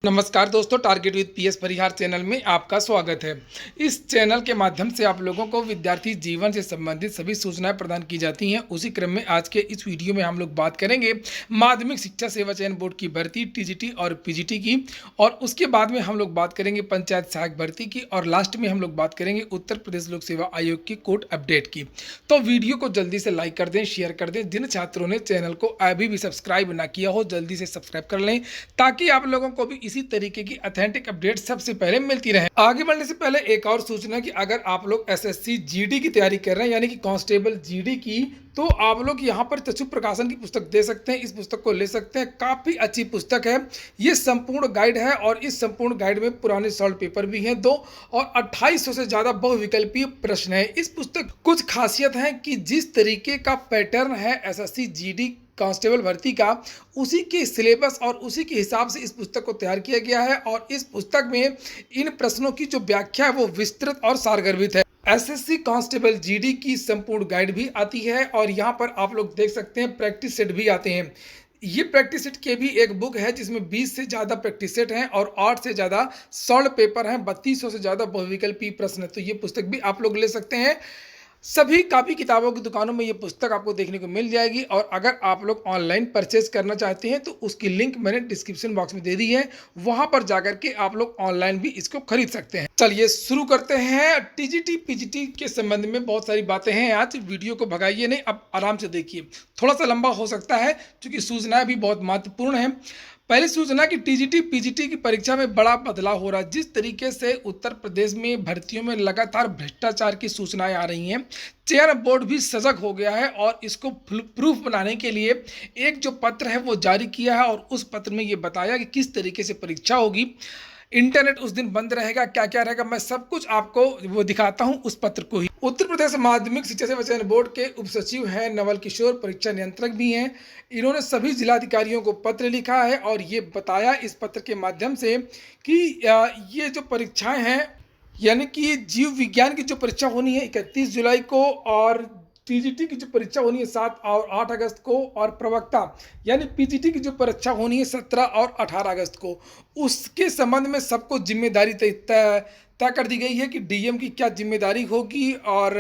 नमस्कार दोस्तों, target with PS Parihar channel में आपका स्वागत है। इस चैनल के माध्यम से आप लोगों को विद्यार्थी जीवन से संबंधित सभी सूचनाएं प्रदान की जाती हैं। उसी क्रम में आज के इस वीडियो में हम लोग बात करेंगे माध्यमिक शिक्षा सेवा चयन बोर्ड की भर्ती टीजीटी और पीजीटी की, और उसके बाद में हम लोग बात करेंगे पंचायत सहायक भर्ती की, और लास्ट में हम लोग बात करेंगे उत्तर प्रदेश लोक सेवा आयोग की कोर्ट अपडेट की। तो वीडियो को जल्दी से लाइक कर दें, शेयर कर दें। जिन छात्रों ने चैनल को अभी भी सब्सक्राइब ना किया हो, जल्दी से सब्सक्राइब कर लें ताकि आप लोगों को भी इसी तरीके की ऑथेंटिक अपडेट सबसे पहले मिलती रहे। आगे बढ़ने से पहले एक और सूचना कि अगर आप लोग एसएससी जीडी की तैयारी कर रहे हैं, यानी कि कांस्टेबल जीडी की, तो आप लोग यहां पर चक्षु प्रकाशन की पुस्तक दे सकते हैं। इस पुस्तक को ले सकते हैं, काफी अच्छी पुस्तक है। ये संपूर्ण गाइड है और इस संपूर्ण गाइड में पुराने सॉल्व पेपर भी हैं 2 और 2800 से ज्यादा बहुविकल्पीय प्रश्न है। इस पुस्तक कुछ खासियत है कि जिस तरीके का पैटर्न है एसएससी जीडी कांस्टेबल भर्ती का, उसी के सिलेबस और उसी के हिसाब से इस पुस्तक को तैयार किया गया है। और इस पुस्तक में इन प्रश्नों की जो व्याख्या है वो विस्तृत और सारगर्भित है। एसएससी कांस्टेबल जीडी की संपूर्ण गाइड भी आती है और यहाँ पर आप लोग देख सकते हैं प्रैक्टिस सेट भी आते हैं। ये प्रैक्टिस सेट के भी एक बुक है जिसमें 20 से ज़्यादा प्रैक्टिस सेट हैं और 8 से ज़्यादा सॉल्व पेपर हैं, 3200 से ज़्यादा बहुविकल्पीय प्रश्न है। तो ये पुस्तक भी आप लोग ले सकते हैं। सभी कापी किताबों की दुकानों में ये पुस्तक आपको देखने को मिल जाएगी। और अगर आप लोग ऑनलाइन परचेज करना चाहते हैं तो उसकी लिंक मैंने डिस्क्रिप्शन बॉक्स में दे दी है, वहां पर जाकर के आप लोग ऑनलाइन भी इसको खरीद सकते हैं। चलिए शुरू करते हैं। टीजीटी पीजीटी के संबंध में बहुत सारी बातें हैं। आज वीडियो को भगाइए नहीं, अब आराम से देखिए। थोड़ा सा लंबा हो सकता है क्योंकि सूचनाएं भी बहुत महत्वपूर्ण है। पहली सूचना कि टीजीटी पीजीटी की परीक्षा में बड़ा बदलाव हो रहा है। जिस तरीके से उत्तर प्रदेश में भर्तियों में लगातार भ्रष्टाचार की सूचनाएं आ रही हैं, चयन बोर्ड भी सजग हो गया है और इसको प्रूफ बनाने के लिए एक जो पत्र है वो जारी किया है। और उस पत्र में ये बताया कि किस तरीके से परीक्षा होगी, इंटरनेट उस दिन बंद रहेगा, क्या क्या रहेगा, मैं सब कुछ आपको वो दिखाता हूं उस पत्र को ही। उत्तर प्रदेश माध्यमिक शिक्षा सेवा चयन बोर्ड के उप सचिव हैं नवल किशोर, परीक्षा नियंत्रक भी हैं। इन्होंने सभी जिलाधिकारियों को पत्र लिखा है और ये बताया इस पत्र के माध्यम से कि ये जो परीक्षाएं हैं, यानी कि जीव विज्ञान की जो परीक्षा होनी है 31 जुलाई को, और टीजीटी की जो परीक्षा होनी है 7 और 8 अगस्त को, और प्रवक्ता यानी पीजीटी की जो परीक्षा होनी है 17 और 18 अगस्त को, उसके संबंध में सबको जिम्मेदारी तय कर दी गई है कि डीएम की क्या जिम्मेदारी होगी और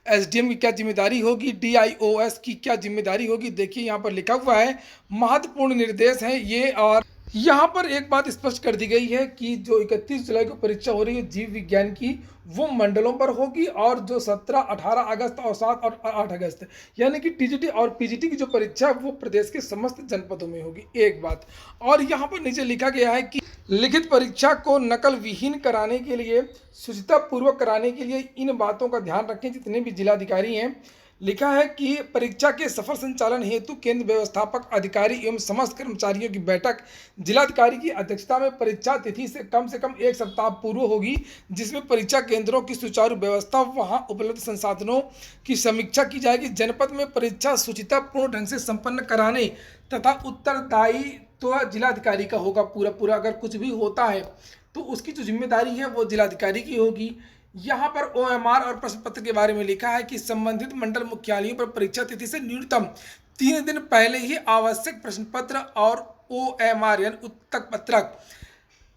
एसडीएम की क्या जिम्मेदारी होगी, डीआईओएस की क्या जिम्मेदारी होगी। देखिए यहाँ पर लिखा हुआ है, महत्वपूर्ण निर्देश हैं ये। और यहाँ पर एक बात स्पष्ट कर दी गई है कि जो 31 जुलाई को परीक्षा हो रही है जीव विज्ञान की, वो मंडलों पर होगी, और जो 17, 18 अगस्त और 7 और 8 अगस्त यानी कि टीजीटी और पीजीटी की जो परीक्षा वो प्रदेश के समस्त जनपदों में होगी। एक बात और यहाँ पर नीचे लिखा गया है कि लिखित परीक्षा को नकल विहीन कराने के लिए, शुचिता पूर्वक कराने के लिए इन बातों का ध्यान रखें। जितने भी जिलाधिकारी हैं, लिखा है कि परीक्षा के सफल संचालन हेतु केंद्र व्यवस्थापक अधिकारी एवं समस्त कर्मचारियों की बैठक जिलाधिकारी की अध्यक्षता में परीक्षा तिथि से कम 1 सप्ताह पूर्व होगी, जिसमें परीक्षा केंद्रों की सुचारू व्यवस्था, वहां उपलब्ध संसाधनों की समीक्षा की जाएगी। जनपद में परीक्षा शुचितापूर्ण ढंग से संपन्न कराने तथा उत्तरदायी तो जिलाधिकारी का होगा पूरा। अगर कुछ भी होता है तो उसकी जो जिम्मेदारी है वो जिलाधिकारी की होगी। यहाँ पर ओएमआर और प्रश्न पत्र के बारे में लिखा है कि संबंधित मंडल मुख्यालयों पर परीक्षा तिथि से न्यूनतम 3 दिन पहले ही आवश्यक प्रश्न पत्र और ओएमआर यानी उत्तर पत्रक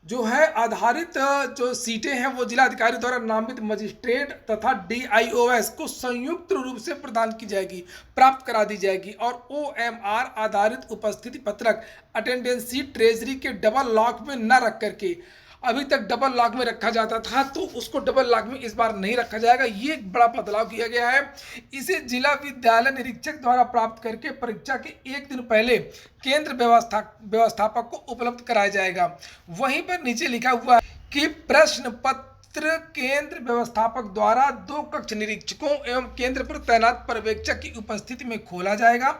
जो है आधारित जो सीटें हैं वो जिलाधिकारी द्वारा नामित मजिस्ट्रेट तथा डीआईओएस को संयुक्त रूप से प्रदान की जाएगी, प्राप्त करा दी जाएगी। और ओएमआर आधारित उपस्थिति पत्रक अटेंडेंस सीट ट्रेजरी के डबल लॉक में न रख करके, अभी तक डबल लॉक में रखा जाता था तो उसको डबल लॉक में इस बार नहीं रखा जाएगा। ये एक बड़ा बदलाव किया गया है। इसे जिला विद्यालय निरीक्षक द्वारा प्राप्त करके परीक्षा के 1 दिन पहले केंद्र व्यवस्थापक को उपलब्ध कराया जाएगा। वहीं पर नीचे लिखा हुआ है कि प्रश्न पत्र केंद्र व्यवस्थापक द्वारा 2 कक्ष निरीक्षकों एवं केंद्र पर तैनात पर्यवेक्षक की उपस्थिति में खोला जाएगा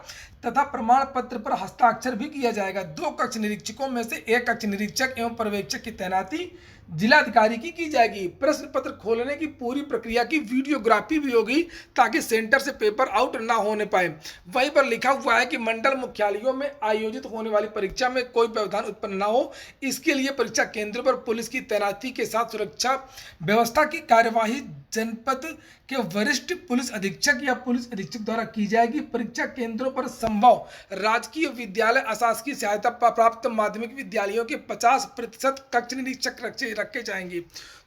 तथा प्रमाण पत्र पर हस्ताक्षर भी किया जाएगा। 2 कक्ष निरीक्षकों में से 1 कक्ष निरीक्षक एवं पर्यवेक्षक की तैनाती जिलाधिकारी की जाएगी। प्रश्न पत्र खोलने की पूरी प्रक्रिया की वीडियोग्राफी भी होगी ताकि सेंटर से पेपर आउट ना होने पाए। वहीं पर लिखा हुआ है कि मंडल मुख्यालयों में आयोजित होने वाली परीक्षा में कोई व्यवधान उत्पन्न ना हो, इसके लिए परीक्षा केंद्रों पर पुलिस की तैनाती के साथ सुरक्षा व्यवस्था की कार्यवाही जनपद के वरिष्ठ पुलिस अधीक्षक या पुलिस अधीक्षक द्वारा की जाएगी। परीक्षा केंद्रों पर संभव राजकीय विद्यालय अशासकीय सहायता प्राप्त माध्यमिक विद्यालयों के 50% कक्ष निरीक्षक रखे जाएंगे।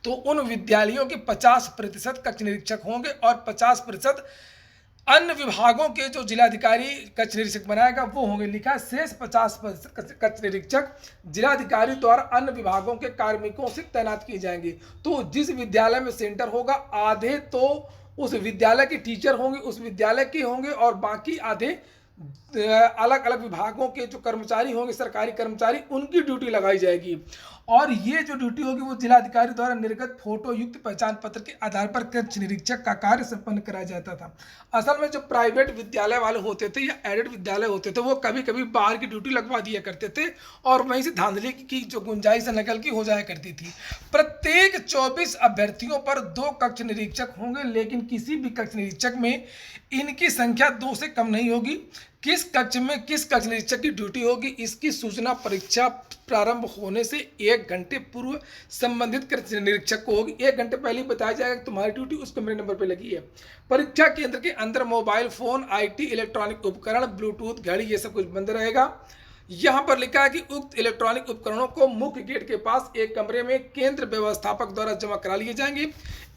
तो उन विद्यालयों के 50% कक्ष निरीक्षक होंगे और 50% अन्य विभागों के जो जिलाधिकारी कक्ष निरीक्षक बनाएगा वो होंगे। लिखा है शेष 50% कक्ष निरीक्षक जिलाधिकारी द्वारा अन्य विभागों के कार्मिकों से तैनात किए जाएंगे। तो जिस विद्यालय में सेंटर होगा आधे तो उस विद्यालय के टीचर होंगे, उस विद्यालय के होंगे, और बाकी आधे अलग अलग विभागों के जो कर्मचारी होंगे, सरकारी कर्मचारी, उनकी ड्यूटी लगाई जाएगी। और ये जो ड्यूटी होगी वो जिलाधिकारी द्वारा निर्गत फोटो युक्त पहचान पत्र के आधार पर कक्ष निरीक्षक का कार्य संपन्न कराया जाता था। असल में जो प्राइवेट विद्यालय वाले होते थे या एडेड विद्यालय होते थे वो कभी कभी बाहर की ड्यूटी लगवा दिया करते थे और वहीं से धांधली की जो गुंजाइश निकल की हो जाया करती थी। प्रत्येक 24 अभ्यर्थियों पर 2 कक्ष निरीक्षक होंगे, लेकिन किसी भी कक्ष निरीक्षक में इनकी संख्या 2 से कम नहीं होगी। किस कक्ष में किस कक्ष निरीक्षक की ड्यूटी होगी इसकी सूचना परीक्षा प्रारंभ होने से 1 घंटे पूर्व संबंधित कक्ष निरीक्षक को होगी। 1 घंटे पहले ही बताया जाएगा कि तुम्हारी ड्यूटी उस कमरे नंबर पर लगी है। परीक्षा केंद्र के अंदर मोबाइल फोन, IT, इलेक्ट्रॉनिक उपकरण, ब्लूटूथ, घड़ी, ये सब कुछ बंद रहेगा। यहाँ पर लिखा है कि उक्त इलेक्ट्रॉनिक उपकरणों को मुख्य गेट के पास एक कमरे में केंद्र व्यवस्थापक द्वारा जमा करा लिए जाएंगे।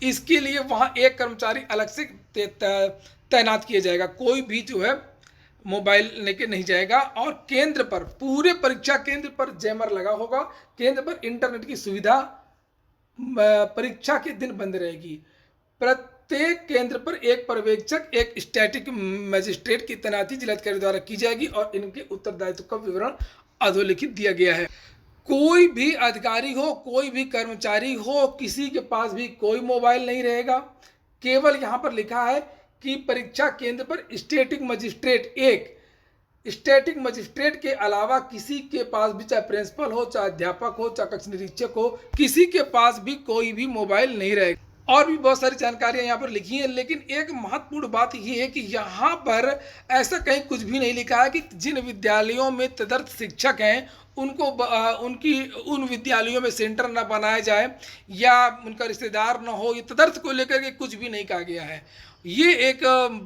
इसके लिए वहाँ एक कर्मचारी अलग से तैनात किया जाएगा। कोई भी जो है मोबाइल लेके नहीं जाएगा। और केंद्र पर, पूरे परीक्षा केंद्र पर जैमर लगा होगा। केंद्र पर इंटरनेट की सुविधा परीक्षा के दिन बंद रहेगी। प्रत्येक केंद्र पर एक पर्यवेक्षक, एक स्टैटिक मजिस्ट्रेट की तैनाती जिलाधिकारी द्वारा की जाएगी और इनके उत्तरदायित्व का विवरण अधोलिखित दिया गया है। कोई भी अधिकारी हो, कोई भी कर्मचारी हो, किसी के पास भी कोई मोबाइल नहीं रहेगा। केवल यहाँ पर लिखा है कि परीक्षा केंद्र पर स्टैटिक मजिस्ट्रेट के अलावा किसी के पास भी, चाहे प्रिंसिपल हो, चाहे अध्यापक हो, चाहे कक्ष निरीक्षक हो, किसी के पास भी कोई भी मोबाइल नहीं रहेगा। और भी बहुत सारी जानकारियां यहाँ पर लिखी हैं, लेकिन एक महत्वपूर्ण बात यह है कि यहाँ पर ऐसा कहीं कुछ भी नहीं लिखा है कि जिन विद्यालयों में तदर्थ शिक्षक हैं उनको उन विद्यालयों में सेंटर न बनाया जाए या उनका रिश्तेदार न हो। ये तदर्थ को लेकर के कुछ भी नहीं कहा गया है। ये एक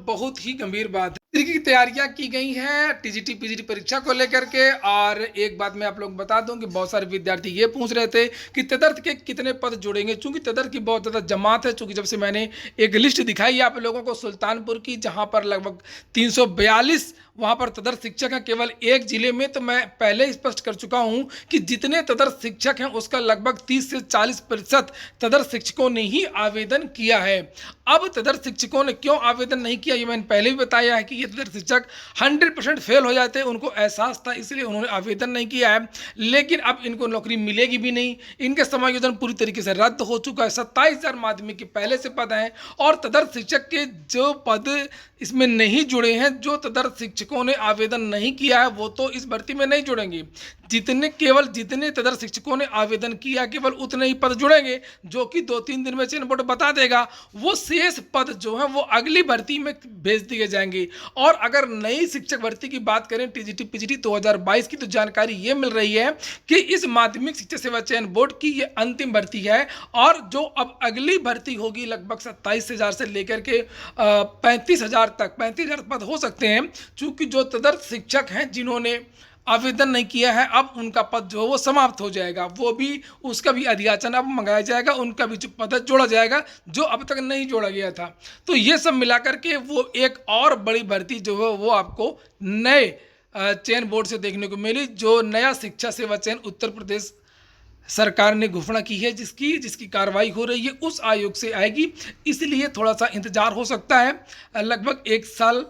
बहुत ही गंभीर बात है। तरीके की तैयारियां की गई हैं TGT PGT परीक्षा को लेकर के। और एक बात मैं आप लोग बता दूं कि बहुत सारे विद्यार्थी ये पूछ रहे थे कि तदर्थ के कितने पद जुड़ेंगे। चूंकि तदर्थ की बहुत ज़्यादा जमात है, चूंकि जब से मैंने एक लिस्ट दिखाई आप लोगों को सुल्तानपुर की, जहां पर लगभग 342 वहाँ पर तदर्थ शिक्षक हैं केवल एक जिले में, तो मैं पहले ही स्पष्ट कर चुका हूँ कि जितने तदर्थ शिक्षक हैं उसका लगभग 30 से 40% तदर्थ शिक्षकों ने ही आवेदन किया है। अब तदर्थ शिक्षकों ने क्यों आवेदन नहीं किया ये मैंने पहले भी बताया है कि ये तदर्थ शिक्षक 100% फेल हो जाते हैं, उनको एहसास था, इसलिए उन्होंने आवेदन नहीं किया है। लेकिन अब इनको नौकरी मिलेगी भी नहीं, इनके समायोजन पूरी तरीके से रद्द हो चुका है। 27,000 माध्यमिक के पहले से पद हैं और तदर्थ शिक्षक के जो पद इसमें नहीं जुड़े हैं, जो तदर्थ शिक्षकों ने आवेदन नहीं किया है वो तो इस भर्ती में नहीं जुड़ेंगे। जितने तदर्थ शिक्षकों ने आवेदन किया केवल उतने ही पद जुड़ेंगे, जो कि 2-3 दिन में चयन बोर्ड बता देगा। वो शेष पद जो है वो अगली भर्ती में भेज दिए जाएंगे। और अगर नई शिक्षक भर्ती की बात करें TGT PGT 2022 की, तो जानकारी ये मिल रही है कि इस माध्यमिक शिक्षा सेवा चयन बोर्ड की ये अंतिम भर्ती है। और जो अब अगली भर्ती होगी लगभग 27,000 से लेकर के 35,000 तक, 35,000 पद हो सकते हैं। चूंकि जो तदर्थ शिक्षक हैं जिन्होंने आवेदन नहीं किया है, अब उनका पद जो है वो समाप्त हो जाएगा। वो भी, उसका भी अधियाचन अब मंगाया जाएगा, उनका भी जो पद जोड़ा जाएगा जो अब तक नहीं जोड़ा गया था। तो ये सब मिलाकर के वो एक और बड़ी भर्ती जो है वो आपको नए चयन बोर्ड से देखने को मिली। जो नया शिक्षा सेवा चयन उत्तर प्रदेश सरकार ने घोषणा की है, जिसकी कार्रवाई हो रही है, उस आयोग से आएगी। इसलिए थोड़ा सा इंतजार हो सकता है, लगभग 1 साल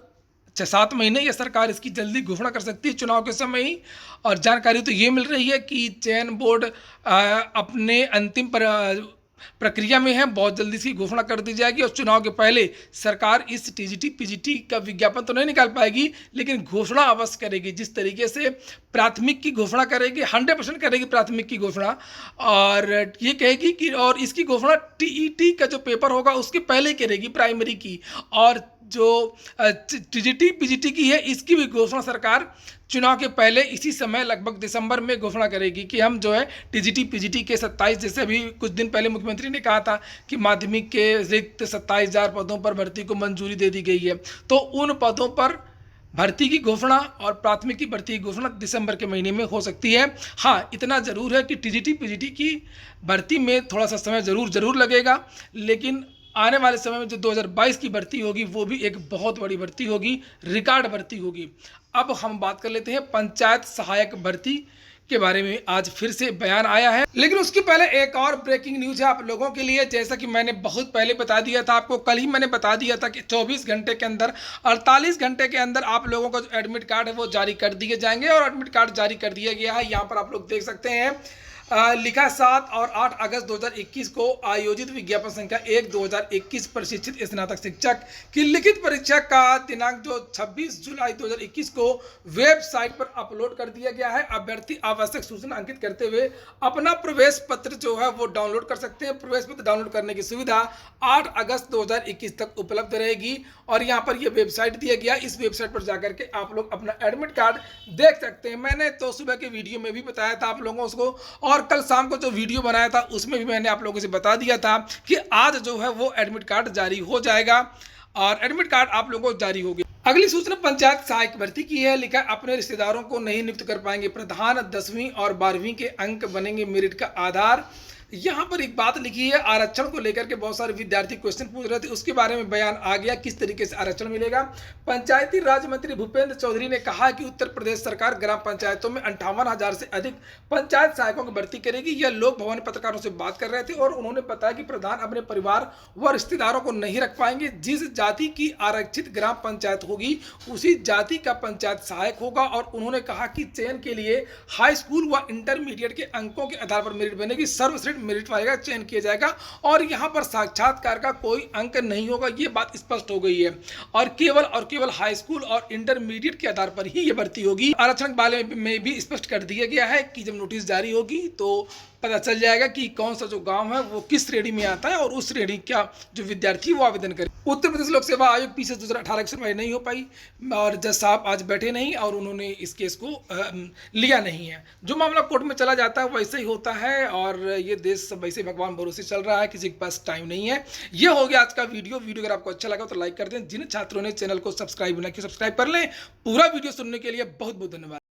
6-7 महीने ये सरकार इसकी जल्दी घोषणा कर सकती है चुनाव के समय ही। और जानकारी तो ये मिल रही है कि चयन बोर्ड अपने अंतिम प्रक्रिया में है, बहुत जल्दी इसकी घोषणा कर दी जाएगी। और चुनाव के पहले सरकार इस TGT PGT का विज्ञापन तो नहीं निकाल पाएगी, लेकिन घोषणा अवश्य करेगी। जिस तरीके से प्राथमिक की घोषणा करेगी, 100% करेगी प्राथमिक की घोषणा, और ये कहेगी कि, और इसकी घोषणा TET का जो पेपर होगा उसके पहले करेगी, प्राइमरी की। और जो TGT PGT की है इसकी भी घोषणा सरकार चुनाव के पहले इसी समय लगभग दिसंबर में घोषणा करेगी कि हम जो है TGT PGT के 27, जैसे अभी कुछ दिन पहले मुख्यमंत्री ने कहा था कि माध्यमिक के रिक्त 27,000 पदों पर भर्ती को मंजूरी दे दी गई है, तो उन पदों पर भर्ती की घोषणा और प्राथमिक भर्ती की घोषणा दिसंबर के महीने में हो सकती है। हाँ, इतना ज़रूर है कि टीजीटी पीजीटी की भर्ती में थोड़ा सा समय ज़रूर लगेगा, लेकिन आने वाले समय में जो 2022 की भर्ती होगी वो भी एक बहुत बड़ी भर्ती होगी, रिकॉर्ड भर्ती होगी। अब हम बात कर लेते हैं पंचायत सहायक भर्ती के बारे में। आज फिर से बयान आया है, लेकिन उसके पहले एक और ब्रेकिंग न्यूज है आप लोगों के लिए। जैसा कि मैंने बहुत पहले बता दिया था आपको, कल ही मैंने बता दिया था कि 24 घंटे के अंदर, 48 घंटे के अंदर आप लोगों का जो एडमिट कार्ड है वो जारी कर दिए जाएंगे, और एडमिट कार्ड जारी कर दिया गया है। यहाँ पर आप लोग देख सकते हैं लिखा 7 और 8 अगस्त 2021 को आयोजित विज्ञापन संख्या 1 2021 प्रशिक्षित स्नातक शिक्षक की लिखित परीक्षा का दिनांक जो 26 जुलाई 2021 को वेबसाइट पर अपलोड कर दिया गया है। अभ्यर्थी आवश्यक सूचना अंकित करते हुए अपना प्रवेश पत्र जो है वो डाउनलोड कर सकते हैं। प्रवेश पत्र डाउनलोड करने की सुविधा 8 अगस्त 2021 तक उपलब्ध रहेगी, और यहाँ पर यह वेबसाइट दिया गया, इस वेबसाइट पर जाकर के आप लोग अपना एडमिट कार्ड देख सकते हैं। मैंने तो सुबह के वीडियो में भी बताया था आप लोगों को, और कल शाम को जो वीडियो बनाया था उसमें भी मैंने आप लोगों से बता दिया था कि आज जो है वो एडमिट कार्ड जारी हो जाएगा, और एडमिट कार्ड आप लोगों को जारी हो गया। अगली सूचना पंचायत सहायक भर्ती की है। लिखा अपने रिश्तेदारों को नहीं नियुक्त कर पाएंगे प्रधान, 10वीं और 12वीं के अंक बनेंगे मेरिट का आधार। यहाँ पर एक बात लिखी है, आरक्षण को लेकर के बहुत सारे विद्यार्थी क्वेश्चन पूछ रहे थे, उसके बारे में बयान आ गया किस तरीके से आरक्षण मिलेगा। पंचायती राज मंत्री भूपेंद्र चौधरी ने कहा कि उत्तर प्रदेश सरकार ग्राम पंचायतों में 58,000 से अधिक पंचायत सहायकों की भर्ती करेगी। यह लोक भवन पत्रकारों से बात कर रहे थे, और उन्होंने बताया कि प्रधान अपने परिवार व रिश्तेदारों को नहीं रख पाएंगे। जिस जाति की आरक्षित ग्राम पंचायत होगी उसी जाति का पंचायत सहायक होगा, और उन्होंने कहा कि चयन के लिए हाई स्कूल व इंटरमीडिएट के अंकों के आधार पर मेरिट बनेगी, सर्वश्रेष्ठ मेरिट वाले चयन किया जाएगा, और यहां पर साक्षात्कार का कोई अंक नहीं होगा। यह बात स्पष्ट हो गई है, और केवल हाई स्कूल और इंटरमीडिएट के आधार पर ही यह भर्ती होगी। आरक्षण के बारे में भी स्पष्ट कर दिया गया है कि जब नोटिस जारी होगी तो पता चल जाएगा कि कौन सा जो गांव है वो किस श्रेणी में आता है, और उस श्रेणी का जो विद्यार्थी वो आवेदन करे। उत्तर प्रदेश लोक सेवा आयोग पीछे 2018 की सुनवाई नहीं हो पाई, और जज साहब आज बैठे नहीं, और उन्होंने इस केस को लिया नहीं है। जो मामला कोर्ट में चला जाता है वैसे ही होता है, और ये देश वैसे भगवान भरोसे चल रहा है, किसी के पास टाइम नहीं है। ये हो गया आज का वीडियो। अगर आपको अच्छा लगा तो लाइक कर दें। जिन छात्रों ने चैनल को सब्सक्राइब नहीं किया सब्सक्राइब कर लें। पूरा वीडियो सुनने के लिए बहुत बहुत धन्यवाद।